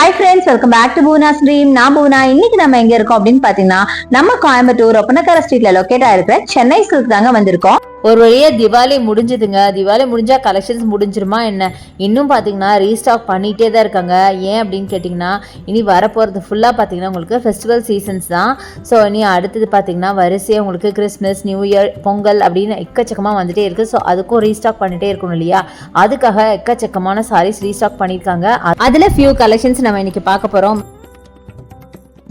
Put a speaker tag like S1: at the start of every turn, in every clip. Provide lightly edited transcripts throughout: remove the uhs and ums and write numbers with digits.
S1: Hi friends, welcome back to Poona stream. நான் பூனா. இன்னைக்கு நம்ம எங்க இருக்கோம் அப்படின்னு பாத்தீங்கன்னா, நம்ம கோயம்புத்தூர் ஒப்பனக்கார ஸ்ட்ரீட்ல லொக்கேட் ஆயிருக்கிற சென்னை சில்க் தாங்க வந்திருக்கோம்.
S2: ஒரு வழியா திவாலி முடிஞ்சுதுங்க. திவாலி முடிஞ்சா கலெக்ஷன்ஸ் முடிஞ்சிருமா என்ன? இன்னும் பார்த்தீங்கன்னா ரீஸ்டாக் பண்ணிகிட்டே தான் இருக்காங்க. ஏன் அப்படின்னு கேட்டிங்கன்னா, இனி வரப்போகிறது ஃபுல்லாக பார்த்தீங்கன்னா உங்களுக்கு ஃபெஸ்டிவல் சீசன்ஸ் தான். ஸோ இனி அடுத்தது பார்த்தீங்கன்னா வரிசையாக உங்களுக்கு கிறிஸ்மஸ், நியூ இயர், பொங்கல் அப்படின்னு எக்கச்சக்கமாக வந்துகிட்டே இருக்குது. ஸோ அதுக்கும் ரீஸ்டாக் பண்ணிகிட்டே இருக்கணும் இல்லையா? அதுக்காக எக்கச்சக்கமான சாரீஸ் ரீஸ்டாக் பண்ணியிருக்காங்க. அதில் ஃபியூ கலெக்ஷன்ஸ் நம்ம இன்னைக்கு பார்க்க போகிறோம்.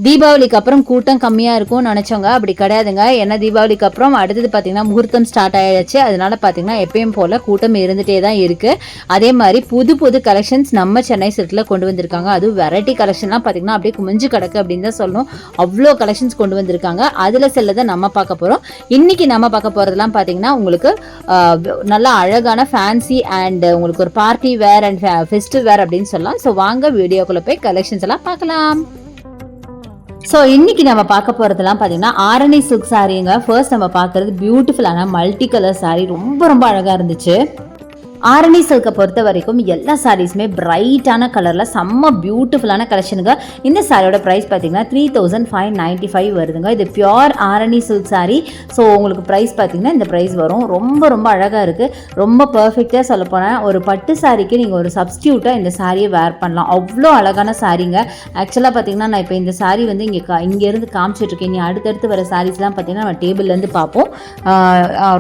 S2: தீபாவளிக்கு அப்புறம் கூட்டம் கம்மியாக இருக்கும்னு நினச்சோங்க, அப்படி கிடையாதுங்க. ஏன்னா தீபாவளிக்கு அப்புறம் அடுத்தது பார்த்தீங்கன்னா முகூர்த்தம் ஸ்டார்ட் ஆகிடுச்சு. அதனால பார்த்தீங்கன்னா எப்பயும் போல் கூட்டம் இருந்துகிட்டே தான் இருக்குது. அதே மாதிரி புது புது கலெக்ஷன்ஸ் நம்ம சென்னை சில்கில் கொண்டு வந்திருக்காங்க. அதுவும் வெரைட்டி கலெக்ஷன்லாம் பார்த்தீங்கன்னா அப்படியே குமிஞ்சு கிடக்கு அப்படின்னு தான் சொல்லணும். அவ்வளோ கலெக்ஷன்ஸ் கொண்டு வந்திருக்காங்க. அதில் சிலதை நம்ம பார்க்க போகிறோம். இன்றைக்கி நம்ம பார்க்க போகிறதுலாம் பார்த்தீங்கன்னா உங்களுக்கு நல்லா அழகான ஃபேன்சி அண்ட் உங்களுக்கு ஒரு பார்ட்டி வேர் அண்ட் ஃபெஸ்டிவ் வேர் அப்படின்னு சொல்லலாம். ஸோ வாங்க வீடியோக்குள்ளே போய் கலெக்ஷன்ஸ் எல்லாம் பார்க்கலாம். ஸோ இன்னைக்கு நம்ம பார்க்க போகிறதுலாம் பார்த்தீங்கன்னா ஆரணி சில்க் சாரீங்க. ஃபர்ஸ்ட் நம்ம பார்க்குறது பியூட்டிஃபுல்லான மல்டி கலர் சாரீ. ரொம்ப ரொம்ப அழகாக இருந்துச்சு. ஆரணி சில்கை பொறுத்த வரைக்கும் எல்லா சாரீஸுமே பிரைட்டான கலரில் செம்ம பியூட்டிஃபுல்லான கலெக்ஷனுங்க. இந்த சாரியோட ப்ரைஸ் பார்த்தீங்கன்னா 3595 வருதுங்க. இது pure Arani silk sari. So உங்களுக்கு ப்ரைஸ் பார்த்தீங்கன்னா இந்த ப்ரைஸ் வரும். ரொம்ப ரொம்ப அழகாக இருக்குது. ரொம்ப பர்ஃபெக்டாக சொல்லப்போனால் ஒரு பட்டு சாரிக்கு நீங்கள் ஒரு சப்ஸ்டியூட்டாக இந்த சாரியை வேர் பண்ணலாம். அவ்வளோ அழகான சாரீங்க. ஆக்சுவலாக பார்த்தீங்கன்னா நான் இப்போ இந்த சாரீ வந்து இங்கேருந்து காமிச்சிட்ருக்கேன். நீ அடுத்தடுத்து வர சாரீஸ்லாம் பார்த்தீங்கன்னா நம்ம டேபிள்லேருந்து பார்ப்போம்.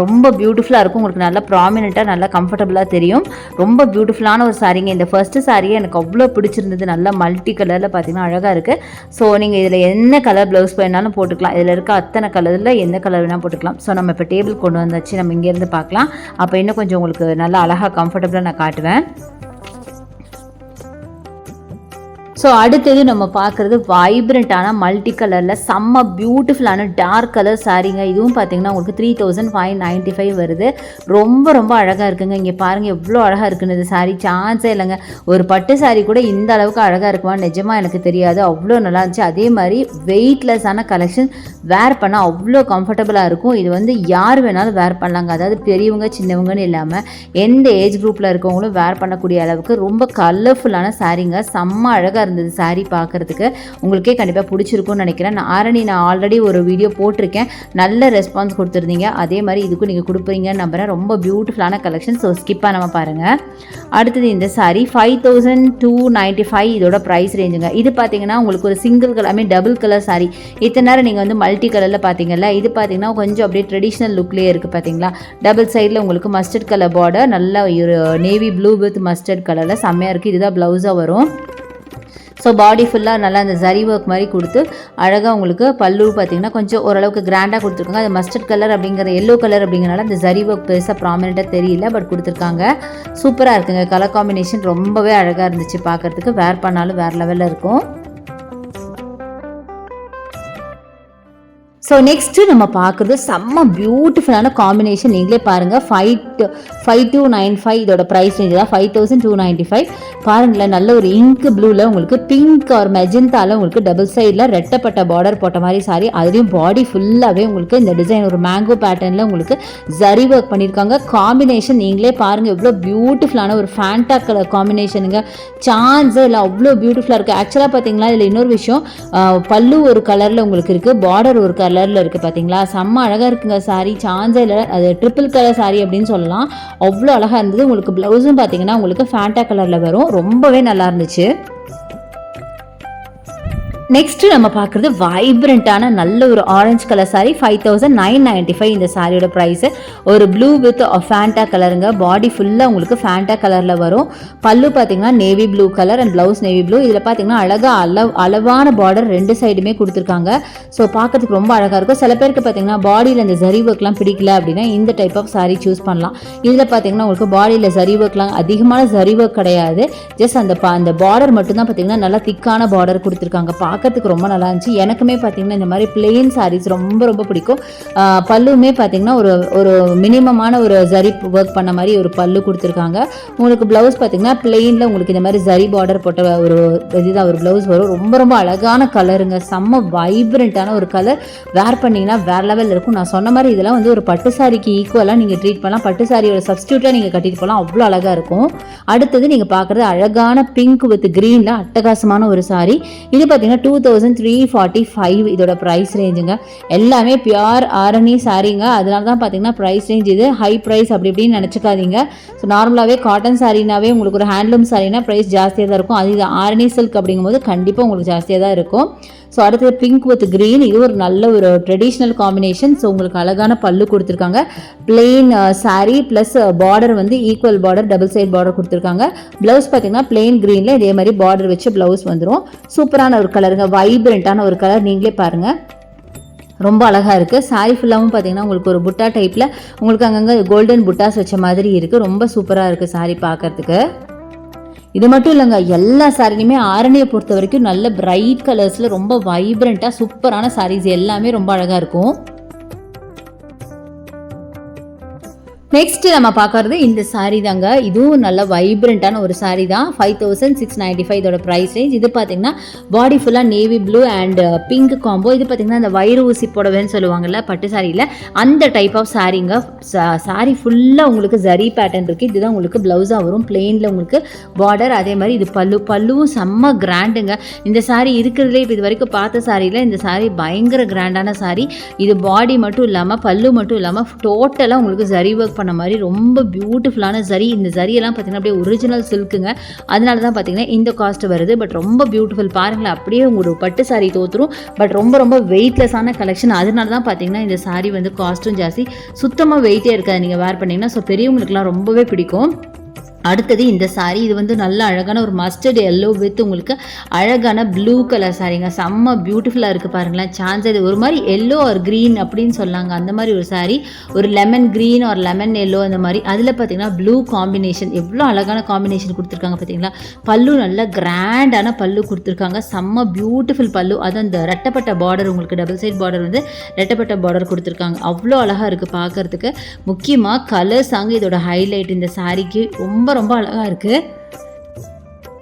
S2: ரொம்ப பியூட்டிஃபுல்லாக இருக்கும். உங்களுக்கு நல்லா ப்ராமினெண்ட்டாக நல்லா கம்ஃபர்டபுளாக தெரியும். ரொம்ப பியூட்டிஃபுல்லான ஒரு சாரீங்க. இந்த ஃபர்ஸ்ட் சாரியே எனக்கு அவ்வளோ பிடிச்சிருந்தது. நல்லா மல்டி கலரில் பார்த்தீங்கன்னா அழகாக இருக்குது. ஸோ நீங்கள் இதில் என்ன கலர் ப்ளவுஸ் வேணாலும் போட்டுக்கலாம். இதில் இருக்க அத்தனை கலரில் எந்த கலர் வேணாலும் போட்டுக்கலாம். ஸோ நம்ம இப்போ டேபிள் கொண்டு வந்தாச்சு. நம்ம இங்கேருந்து பார்க்கலாம். அப்போ இன்னும் கொஞ்சம் உங்களுக்கு நல்லா அழகாக கம்ஃபர்டபுளாக நான் காட்டுவேன். ஸோ அடுத்தது நம்ம பார்க்குறது வைப்ரண்ட்டான மல்டி கலரில் செம்ம பியூட்டிஃபுல்லான டார்க் கலர் சாரீங்க. இதுவும் பார்த்தீங்கன்னா உங்களுக்கு 3595 வருது. ரொம்ப ரொம்ப அழகாக இருக்குங்க. இங்கே பாருங்கள் எவ்வளோ அழகாக இருக்குன்னு. இது சாரீ சான்ஸே இல்லைங்க. ஒரு பட்டு சாரீ கூட இந்த அளவுக்கு அழகாக இருக்குமா நிஜமாக எனக்கு தெரியாது. அவ்வளோ நல்லா இருந்துச்சு. அதே மாதிரி வெயிட்லெஸ்ஸான கலெக்ஷன். வேர் பண்ணால் அவ்வளோ கம்ஃபர்டபுளாக இருக்கும். இது வந்து யார் வேணாலும் வேர் பண்ணலாங்க. அதாவது பெரியவங்க சின்னவங்கன்னு இல்லாமல் எந்த ஏஜ் குரூப்பில் இருக்கவங்களும் வேர் பண்ணக்கூடிய அளவுக்கு ரொம்ப கலர்ஃபுல்லான சாரீங்க. செம்ம அழகாக இருந்தது சாரீ பார்க்கறதுக்கு. உங்களுக்கே கண்டிப்பாக பிடிச்சிருக்கும்னு நினைக்கிறேன். நான் ஆல்ரெடி ஒரு வீடியோ போட்டிருக்கேன். நல்ல ரெஸ்பான்ஸ் கொடுத்துருந்தீங்க. அதே மாதிரி இதுக்கும் நீங்கள் கொடுப்பீங்கன்னு நம்புறேன். ரொம்ப பியூட்டிஃபுல்லான கலெக்ஷன். ஸோ ஸ்கிப்பாக நம்ம பாருங்கள். அடுத்தது இந்த சாரீ 5295 இதோட ப்ரைஸ் ரேஞ்சுங்க. இது பார்த்தீங்கன்னா உங்களுக்கு ஒரு single colour double colour sari. இத்தனை நேரம் நீங்கள் வந்து மல்டி கலரில் பார்த்தீங்கல்ல, இது பார்த்தீங்கன்னா கொஞ்சம் அப்படியே ட்ரெடிஷ்னல் லுக்லேயே இருக்குது பார்த்தீங்களா. டபுள் சைடில் உங்களுக்கு மஸ்டர்ட் கலர் பார்டர், நல்ல ஒரு நேவி ப்ளூ வித் மஸ்டர்ட் கலரில் செம்மையாக இருக்குது. இதுதான் ப்ளவுஸாக வரும். ஸோ பாடி ஃபுல்லாக நல்லா அந்த ஜரி ஒர்க் மாதிரி கொடுத்து அழகாக உங்களுக்கு பல்லு பார்த்தீங்கன்னா கொஞ்சம் ஓரளவுக்கு கிராண்டாக கொடுத்துருக்காங்க. அது மஸ்டர்ட் கலர் அப்படிங்கிற எல்லோ கலர் அப்படிங்கிறனால அந்த ஜரி ஒர்க் பெருசாக ப்ராமினெண்ட்டாக தெரியல, பட் கொடுத்துருக்காங்க. சூப்பராக இருக்குங்க. கலர் காம்பினேஷன் ரொம்பவே அழகாக இருந்துச்சு பார்க்குறதுக்கு. வேர் பண்ணாலும் வேறு லெவலில் இருக்கும். ஸோ நெக்ஸ்ட்டு நம்ம பார்க்குறது செம்ம பியூட்டிஃபுல்லான காம்பினேஷன். நீங்களே பாருங்கள். 5295 இதோட ப்ரைஸ் ரேஞ்சு தான் 5295. பாருங்களேன், நல்ல ஒரு இங்க் ப்ளூவில் உங்களுக்கு பிங்க் ஒரு மெஜந்தாவில் உங்களுக்கு டபுள் சைடில் ரெட்டப்பட்ட பார்டர் போட்ட மாதிரி சாரி. அதுலேயும் பாடி ஃபுல்லாகவே உங்களுக்கு இந்த டிசைன் ஒரு மேங்கோ பேட்டர்னில் உங்களுக்கு ஜரி ஒர்க் பண்ணியிருக்காங்க. காம்பினேஷன் நீங்களே பாருங்கள் எவ்வளோ பியூட்டிஃபுல்லான ஒரு ஃபேண்டா கலர் காம்பினேஷனுங்க. சான்ஸே இல்லை, அவ்வளோ பியூட்டிஃபுல்லாக இருக்குது. ஆக்சுவலாக பார்த்தீங்களா இதில் இன்னொரு விஷயம், பல்லு ஒரு கலரில் உங்களுக்கு இருக்குது, பார்டர் ஒரு கலரில் இருக்குது பார்த்தீங்களா. செம்ம அழகாக இருக்குங்க சாரீ. சான்ஸே இல்லை. அது ட்ரிபிள் கலர் சாரீ அப்படின்னு சொல்லலாம். அவ்வளோ அழகாக இருந்தது. உங்களுக்கு ப்ளவுஸும் பார்த்தீங்கன்னா உங்களுக்கு ஃபேண்டா கலரில் வரும். ரொம்பவே நல்லா இருந்துச்சு. நெக்ஸ்ட் நம்ம பார்க்குறது வைப்ரண்ட்டான நல்ல ஒரு ஆரஞ்சு கலர் சாரீ. 5995 இந்த சாரியோட ப்ரைஸு. ஒரு ப்ளூ வித் ஃபேண்டா கலருங்க. பாடி ஃபுல்லாக உங்களுக்கு ஃபேண்டா கலரில் வரும். பல்லு பார்த்தீங்கன்னா navy blue colour and blouse navy blue. இதில் பார்த்தீங்கன்னா அழகாக அளவான பார்டர் ரெண்டு சைடுமே கொடுத்துருக்காங்க. ஸோ பார்க்கறதுக்கு ரொம்ப அழகாக இருக்கும். சில பேருக்கு பார்த்தீங்கன்னா பாடியில் இந்த ஜரி ஒர்க்லாம் பிடிக்கல அப்படின்னா இந்த டைப் ஆஃப் சாரீ சூஸ் பண்ணலாம். இதில் பார்த்தீங்கன்னா உங்களுக்கு பாடியில் ஜரி ஒர்க்லாம் அதிகமான ஜரி ஒர்க் கிடையாது. ஜஸ்ட் அந்த பார்டர் மட்டும்தான் பார்த்தீங்கன்னா நல்லா திக்கான பார்டர் கொடுத்துருக்காங்க. பார்க்கறதுக்கு ரொம்ப நல்லா இருந்துச்சு. எனக்குமே பார்த்தீங்கன்னா இந்த மாதிரி பிளெயின் சாரீஸ் ரொம்ப ரொம்ப பிடிக்கும். பல்லுமே பார்த்தீங்கன்னா ஒரு மினிமமான ஒரு ஜரி ஒர்க் பண்ண மாதிரி ஒரு பல்லு கொடுத்துருக்காங்க. உங்களுக்கு ப்ளவுஸ் பார்த்தீங்கன்னா பிளெயினில் உங்களுக்கு இந்த மாதிரி ஜரி பார்டர் போட்ட ஒரு இதுதான் ஒரு ப்ளவுஸ் வரும். ரொம்ப ரொம்ப அழகான கலருங்க, செம்ம வைப்ரண்ட்டான ஒரு கலர். வேர் பண்ணிங்கன்னா வேறு லெவலில் இருக்கும். நான் சொன்ன மாதிரி இதெல்லாம் வந்து ஒரு பட்டு சாரிக்கு ஈக்குவலாக நீங்கள் ட்ரீட் பண்ணலாம். பட்டு சாரியோட சப்ஸ்டியூட்டாக நீங்கள் கட்டிட்டு போகலாம், அவ்வளோ அழகாக இருக்கும். அடுத்தது நீங்கள் பார்க்குறது அழகான பிங்க் வித் க்ரீனில் அட்டகாசமான ஒரு சாரி. இது பார்த்தீங்கன்னா 2345 இதோட ப்ரைஸ் ரேஞ்சுங்க. எல்லாமே பியூர் ஆரணி சாரீங்க. அதனால தான் பார்த்தீங்கன்னா ப்ரைஸ் ரேஞ்ச் இது ஹை ப்ரைஸ் அப்படி இப்படின்னு நினச்சிக்காதீங்க. ஸோ நார்மலாகவே காட்டன் சாரீனாவே உங்களுக்கு ஒரு ஹேண்ட்லூம் சாரீனா ப்ரைஸ் ஜாஸ்தியாக தான் இருக்கும். அது இது ஆரணி சில்க் அப்படிங்கும்போது கண்டிப்பாக உங்களுக்கு ஜாஸ்தியாக தான் இருக்கும். ஸோ அடுத்தது பிங்க் வித் க்ரீன், இது ஒரு நல்ல ஒரு ட்ரெடிஷ்னல் காம்பினேஷன். ஸோ உங்களுக்கு அழகான பல்லு கொடுத்துருக்காங்க. பிளெயின் சாரீ ப்ளஸ் பார்டர் வந்து equal border, double side border கொடுத்துருக்காங்க. ப்ளவுஸ் பார்த்தீங்கன்னா பிளெயின் க்ரீனில் இதே மாதிரி பார்டர் வச்சு ப்ளவுஸ் வந்துடும். சூப்பரான ஒரு கலருங்க, வைப்ரண்ட்டான ஒரு கலர். நீங்களே பாருங்கள், ரொம்ப அழகாக இருக்குது. சாரீ ஃபுல்லாகவும் பார்த்தீங்கன்னா உங்களுக்கு ஒரு புட்டா டைப்பில் உங்களுக்கு அங்கங்கே கோல்டன் புட்டாஸ் வச்ச மாதிரி இருக்குது. ரொம்ப சூப்பராக இருக்குது சாரீ பார்க்கறதுக்கு. இது மட்டும் இல்லைங்க, எல்லா சாரிலையுமே ஆரணியை பொறுத்த வரைக்கும் நல்ல பிரைட் கலர்ஸில் ரொம்ப வைப்ரண்ட்டாக சூப்பரான சாரீஸ் எல்லாமே ரொம்ப அழகாக இருக்கும். நெக்ஸ்ட் நம்ம பார்க்கறது இந்த சாரீ தாங்க. இதுவும் நல்ல வைப்ரண்ட்டான ஒரு சாரீ தான். 5695 இதோட ப்ரைஸ் ரேஞ்ச். இது பார்த்தீங்கன்னா பாடி ஃபுல்லாக navy blue and pink combo. இது பார்த்தீங்கன்னா இந்த வயிறு ஊசி புடவைன்னு சொல்லுவாங்கல்ல பட்டு சாரியில், அந்த டைப் ஆஃப் சாரீங்க. சாரீ ஃபுல்லாக உங்களுக்கு ஜரி பேட்டர்ன் இருக்குது. இதுதான் உங்களுக்கு ப்ளவுஸாக வரும். பிளெயினில் உங்களுக்கு பார்டர், அதே மாதிரி இது பல்லுவும் செம்ம கிராண்டுங்க. இந்த சாரீ இருக்கிறதுலே இப்போ இது வரைக்கும் பார்த்த சாரியில் இந்த சாரீ பயங்கர கிராண்டான சாரீ. இது பாடி மட்டும் இல்லாமல் பல்லு மட்டும் இல்லாமல் டோட்டலாக உங்களுக்கு ஜரி ஒர்க் பண்ண மாதிரி ரொம்ப பியூட்டிஃபுல்லான ஜரி. இந்த ஜரியெல்லாம் பார்த்தீங்கன்னா அப்படியே ஒரிஜினல் சில்க்குங்க. அதனால தான் பார்த்தீங்கன்னா இந்த காஸ்ட் வருது. பட் ரொம்ப பியூட்டிஃபுல் பாருங்களேன், அப்படியே உங்களுக்கு பட்டு சாரீ தோற்றுரும். பட் ரொம்ப ரொம்ப வெயிட்லெஸ்ஸான கலெக்ஷன். அதனால தான் பார்த்தீங்கன்னா இந்த சாரீ வந்து காஸ்ட்டும் ஜாஸ்தி, சுத்தமாக வெயிட்டே இருக்காது நீங்கள் வேர் பண்ணிங்கன்னா. ஸோ பெரியவங்களுக்குலாம் ரொம்பவே பிடிக்கும். அடுத்தது இந்த சாரீ, இது வந்து நல்ல அழகான ஒரு மஸ்டர்ட் எல்லோ வித் உங்களுக்கு அழகான ப்ளூ கலர் சாரீங்க. செம்ம பியூட்டிஃபுல்லாக இருக்குது பாருங்களேன். சான்ஸ் இது ஒரு மாதிரி எல்லோ ஆர் க்ரீன் அப்படின்னு சொல்லாங்க, அந்த மாதிரி ஒரு சாரீ. ஒரு lemon green R lemon yellow அந்த மாதிரி. அதில் பார்த்தீங்கன்னா ப்ளூ காம்பினேஷன், எவ்வளோ அழகான காம்பினேஷன் கொடுத்துருக்காங்க பார்த்தீங்களா. பல்லு நல்ல கிராண்டான பல்லு கொடுத்துருக்காங்க, செம்ம பியூட்டிஃபுல் பல்லு. அது அந்த ரெட்டப்பட்ட பார்டர், உங்களுக்கு டபுள் சைட் பார்டர் வந்து ரெட்டப்பட்ட பார்டர் கொடுத்துருக்காங்க. அவ்வளோ அழகாக இருக்குது பார்க்கறதுக்கு. முக்கியமாக கலர்ஸ் அங்கே இதோட ஹைலைட். இந்த சாரீக்கு ரொம்ப ரொம்ப அழகா இருக்கு.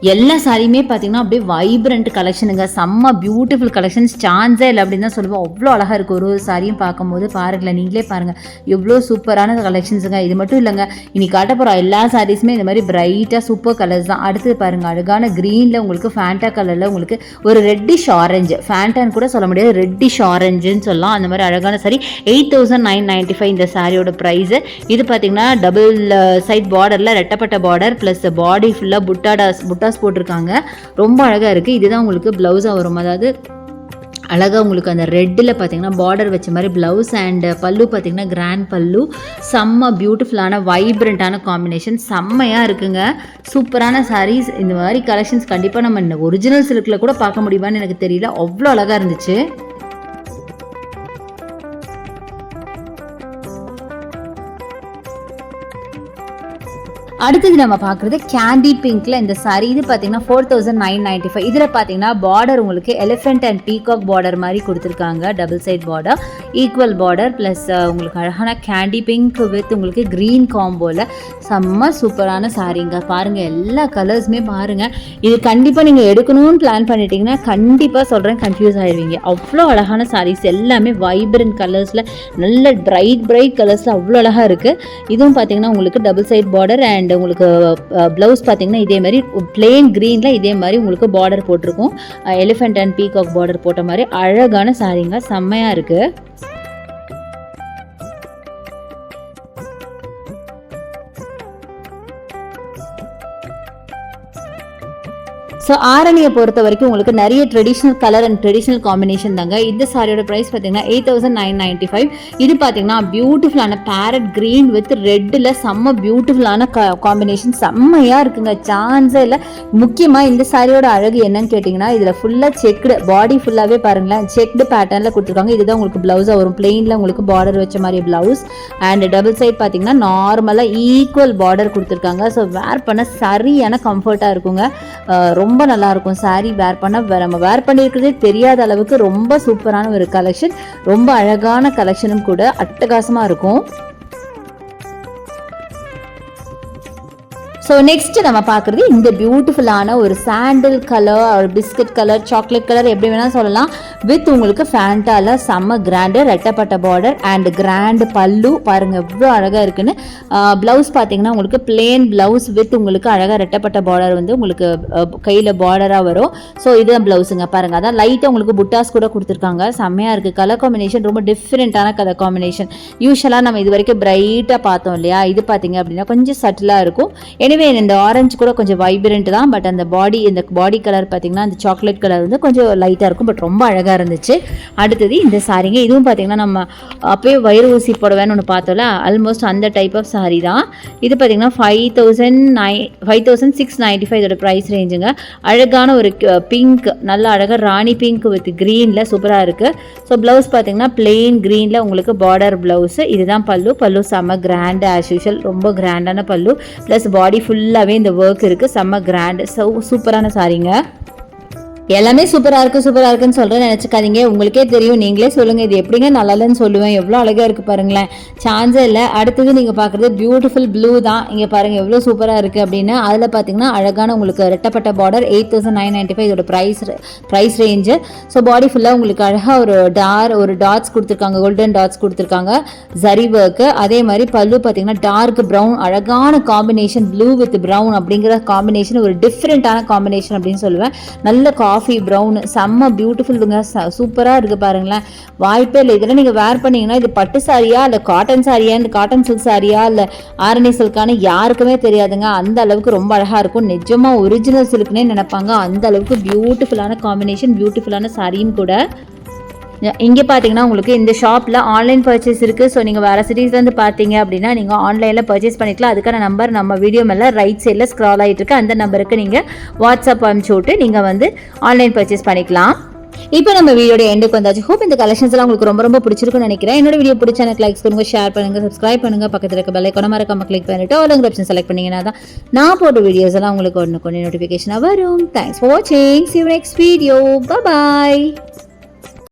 S2: எல்லா சாரியுமே பார்த்தீங்கன்னா அப்படியே வைப்ரண்ட் கலெக்ஷனுங்க, செம்ம பியூட்டிஃபுல் கலெக்ஷன்ஸ். சான்ஸே இல்லை அப்படின்னு தான் சொல்லுவோம். அவ்வளோ அழகாக இருக்குது. ஒரு சாரியும் பார்க்கும்போது பாருங்களேன், நீங்களே பாருங்கள் எவ்வளோ சூப்பரான கலெக்ஷன்ஸுங்க. இது மட்டும் இல்லைங்க, இன்னைக்கு காட்ட போகிற எல்லா சாரீஸுமே இந்த மாதிரி பிரைட்டாக சூப்பர் கலர்ஸ் தான். அடுத்தது பாருங்கள், அழகான க்ரீனில் உங்களுக்கு ஃபேண்டா கலரில் உங்களுக்கு ஒரு ரெட்டிஷ் ஆரஞ்சு, ஃபேண்டான்னு கூட சொல்ல முடியாது, ரெட்டிஷ் ஆரஞ்சுன்னு சொல்லலாம். அந்த மாதிரி அழகான சாரி. 8995 இந்த சாரியோட ப்ரைஸு. இது பார்த்தீங்கன்னா டபுள் சைட் பார்டரில் ரெட்டப்பட்ட பார்டர் ப்ளஸ் பாடி ஃபுல்லாக புட்டாஸ் போட்டிருக்காங்க. ரொம்ப அழகாக இருக்குது. இதுதான் உங்களுக்கு ப்ளவுஸாக வரும். அதாவது அழகாக உங்களுக்கு அந்த ரெட்டில் பார்த்தீங்கன்னா பார்டர் வச்ச மாதிரி ப்ளவுஸ் அண்ட் பல்லு பார்த்தீங்கன்னா கிராண்ட் பல்லு. செம்ம பியூட்டிஃபுல்லான வைப்ரண்ட்டான காம்பினேஷன், செம்மையாக இருக்குங்க. சூப்பரான சாரீஸ். இந்த மாதிரி கலெக்ஷன்ஸ் கண்டிப்பாக நம்ம ஒரிஜினல் சில்கில் கூட பார்க்க முடியுமான்னு எனக்கு தெரியல, அவ்வளோ அழகாக இருந்துச்சு. அடுத்தது நம்ம பார்க்குறது கேண்டி பிங்க்ல இந்த சாரீ. இது பார்த்தீங்கன்னா 4995. இதில் பார்த்தீங்கன்னா பார்டர் உங்களுக்கு எலிஃபென்ட் அண்ட் பீகாக் பார்டர் மாதிரி கொடுத்துருக்காங்க. Double side border, equal border plus உங்களுக்கு அழகான கேண்டி பிங்க் வித் உங்களுக்கு க்ரீன் காம்போவில் செம்ம சூப்பரான சாரீங்க. பாருங்கள், எல்லா கலர்ஸுமே பாருங்கள். இது கண்டிப்பாக நீங்கள் எடுக்கணும்னு பிளான் பண்ணிட்டீங்கன்னா கண்டிப்பாக சொல்கிறேன் கன்ஃபியூஸ் ஆயிடுவீங்க. அவ்வளோ அழகான சாரீஸ் எல்லாமே வைப்ரண்ட் கலர்ஸில், நல்ல பிரைட் கலர்ஸில் அவ்வளோ அழகாக இருக்குது. இதுவும் பார்த்தீங்கன்னா உங்களுக்கு டபுள் சைட் பார்டர் அண்ட் உங்களுக்கு ப்ளவுஸ் பார்த்தீங்கன்னா இதே மாதிரி பிளெயின் க்ரீனில் இதே மாதிரி உங்களுக்கு பார்டர் போட்டிருக்கும். எலிஃபென்ட் அண்ட் பீகாக் பார்டர் போட்ட மாதிரி அழகான சாரீங்க, செம்மையாக இருக்குது. ஸோ ஆரணியை பொறுத்த வரைக்கும் உங்களுக்கு நிறைய traditional colour and traditional combination தாங்க. இந்த சாரியோட ப்ரைஸ் பார்த்தீங்கன்னா 8995. இது பார்த்தீங்கன்னா பியூட்டிஃபுல்லான பேரட் க்ரீன் வித் ரெட்டில் செம்ம பியூட்டிஃபுல்லான காம்பினேஷன், செம்மையாக இருக்குங்க. சான்ஸே இல்லை. முக்கியமாக இந்த சாரியோட அழகு என்னன்னு கேட்டிங்கன்னா, இதில் ஃபுல்லாக செக்டு பாடி ஃபுல்லாகவே பாருங்களேன், செக்டு பேட்டர்னில் கொடுத்துருக்காங்க. இதுதான் உங்களுக்கு ப்ளவுஸாக வரும். பிளெயினில் உங்களுக்கு பார்டர் வச்ச மாதிரி ப்ளவுஸ் அண்ட் டபுள் சைட் பார்த்தீங்கன்னா நார்மலாக ஈக்குவல் பார்டர் கொடுத்துருக்காங்க. ஸோ வேர் பண்ண சரியான கம்ஃபர்ட்டாக இருக்குங்க. ரொம்ப ரொம்ப நல்லா இருக்கும். saree வேர் பண்ண நம்ம வேர் பண்ணியிருக்கிறதே தெரியாத அளவுக்கு ரொம்ப சூப்பரான ஒரு கலெக்ஷன், ரொம்ப அழகான கலெக்ஷனும் கூட, அட்டகாசமா இருக்கும். ஸோ நெக்ஸ்ட் நம்ம பார்க்குறது இந்த பியூட்டிஃபுல்லான ஒரு சாண்டில் கலர், ஒரு பிஸ்கட் கலர், சாக்லேட் கலர், எப்படி வேணால் சொல்லலாம். வித் உங்களுக்கு ஃபேண்டால செம்ம கிராண்டு ரெட்டப்பட்ட பார்டர் அண்ட் கிராண்டு பல்லு பாருங்கள் எவ்வளோ அழகாக இருக்குன்னு. ப்ளவுஸ் பார்த்தீங்கன்னா உங்களுக்கு பிளேன் ப்ளவுஸ் வித் உங்களுக்கு அழகாக ரெட்டப்பட்ட பார்டர் வந்து உங்களுக்கு கையில் பார்டராக வரும். ஸோ இதுதான் ப்ளவுஸுங்க பாருங்கள். அதான் லைட்டாக உங்களுக்கு புட்டாஸ் கூட கொடுத்துருக்காங்க. செம்மையாக இருக்குது. கலர் காம்பினேஷன் ரொம்ப டிஃப்ரெண்ட்டான கலர் காம்பினேஷன். யூஸ்வலாக நம்ம இது வரைக்கும் பிரைட்டாக பார்த்தோம் இல்லையா, இது பார்த்தீங்க அப்படின்னா கொஞ்சம் சட்டிலாக இருக்கும். இந்த ஆரஞ்சு கூட கொஞ்சம் வைப்ரண்ட் தான், பட் அந்த பாடி கலர் பார்த்தீங்கன்னா அந்த சாக்லேட் கலர் வந்து கொஞ்சம் லைட்டாக இருக்கும், பட் ரொம்ப அழகாக இருந்துச்சு. அடுத்தது இந்த சாரீங்க, இதுவும் பார்த்தீங்கன்னா நம்ம அப்போயே வயிறு ஊசி புடவைன்னு ஒன்று பார்த்தோம்ல, ஆல்மோஸ்ட் அந்த டைப் ஆஃப் சாரீ தான். இது பார்த்தீங்கன்னா 5695 இதோட ப்ரைஸ் ரேஞ்சுங்க. அழகான ஒரு பிங்க், நல்ல அழகாக ராணி பிங்க் வித் க்ரீனில் சூப்பராக இருக்குது. ஸோ ப்ளவுஸ் பார்த்தீங்கன்னா பிளெயின் க்ரீனில் உங்களுக்கு பார்டர் ப்ளவுஸு. இதுதான் பல்லு செம்ம கிராண்ட் ஆஸ் யூஷுவல், ரொம்ப கிராண்டான பல்லு. ப்ளஸ் பாடி ஃபுல்லாகவே இந்த ஒர்க் இருக்குது, செம்ம கிராண்ட். சூப்பரான சாரீங்க. எல்லாமே சூப்பராக இருக்குன்னு சொல்கிறேன் நினச்சிக்காதீங்க. உங்களுக்கே தெரியும், நீங்களே சொல்லுங்கள் இது எப்படிங்க நல்லா இல்லைன்னு சொல்லுவேன். எவ்வளோ அழகாக இருக்குது பாருங்களேன், சான்ஸே இல்லை. அடுத்தது நீங்கள் பார்க்குறது பியூட்டிஃபுல் ப்ளூ தான். இங்கே பாருங்கள் எவ்வளோ சூப்பராக இருக்குது அப்படின்னு. அதில் பார்த்தீங்கன்னா அழகான உங்களுக்கு ரெட்டப்பட்ட பார்டர் 8995 இதோட ப்ரைஸ் ரேஞ்சு. ஸோ பாடி ஃபுல்லாக உங்களுக்கு அழகாக ஒரு டாட்ஸ் கொடுத்துருக்காங்க, கோல்டன் டாட்ஸ் கொடுத்துருக்காங்க, ஜரி ஒர்க்கு. அதே மாதிரி பல்லு பார்த்தீங்கன்னா டார்க் ப்ரௌன், அழகான காம்பினேஷன், ப்ளூ வித் ப்ரௌன் அப்படிங்கிற காம்பினேஷன், ஒரு டிஃப்ரெண்ட்டான காம்பினேஷன் அப்படின்னு சொல்லுவேன். நல்ல காஃபி ப்ரௌன், செம்ம பியூட்டிஃபுல்லுங்க, சூப்பராக இருக்குது பாருங்களேன். வாய்ப்பே இல்லை. இதெல்லாம் நீங்கள் வேர் பண்ணிங்கன்னா இது பட்டு சாரியா இல்லை காட்டன் சாரியா, இந்த காட்டன் சில்க் சாரியா இல்லை ஆரணி சில்கானு யாருக்குமே தெரியாதுங்க. அந்த அளவுக்கு ரொம்ப அழகாக இருக்கும். நிஜமாக ஒரிஜினல் சில்க்னே நினைப்பாங்க. அந்த அளவுக்கு பியூட்டிஃபுல்லான காம்பினேஷன், பியூட்டிஃபுல்லான சாரியும் கூட. இங்கே பார்த்தீங்கன்னா உங்களுக்கு இந்த ஷாப்பில் ஆன்லைன் பர்ச்சேஸ் இருக்குது. ஸோ நீங்கள் வேறு சிட்டிஸ்லேருந்து பார்த்தீங்க அப்படின்னா நீங்கள் ஆன்லைனில் பர்ச்சேஸ் பண்ணிக்கலாம். அதுக்கான நம்பர் நம்ம வீடியோ மேலே ரைட் சைடில் ஸ்க்ரால் ஆகிட்டு இருக்கு. அந்த நம்பருக்கு நீங்கள் வாட்ஸ்அப் அனுப்பிச்சு விட்டு நீங்கள் வந்து ஆன்லைன் பர்ச்சேஸ் பண்ணிக்கலாம். இப்போ நம்ம வீடியோட எண்டுக்கு வந்தாச்சு. ஹோப் இந்த கலெக்ஷன்ஸ் எல்லாம் உங்களுக்கு ரொம்ப ரொம்ப பிடிச்சிருக்குன்னு நினைக்கிறேன். என்னோட வீடியோ பிடிச்ச எனக்கு லைக்ஸ் பண்ணுங்க, ஷேர் பண்ணுங்க, சப்ஸ்கிரைப் பண்ணுங்க, பக்கத்தில் இருக்க பெல் ஐகானை மறக்காம கிளிக் பண்ணிட்டு ஆல் ஆப்ஷன் செலக்ட் பண்ணீங்கன்னா தான் நான் போட்ட வீடியோஸ் எல்லாம் உங்களுக்கு ஒன்று நோட்டிஃபிகேஷனாக வரும். தேங்க்ஸ் ஃபார் வாட்சிங். See you next video. Bye bye.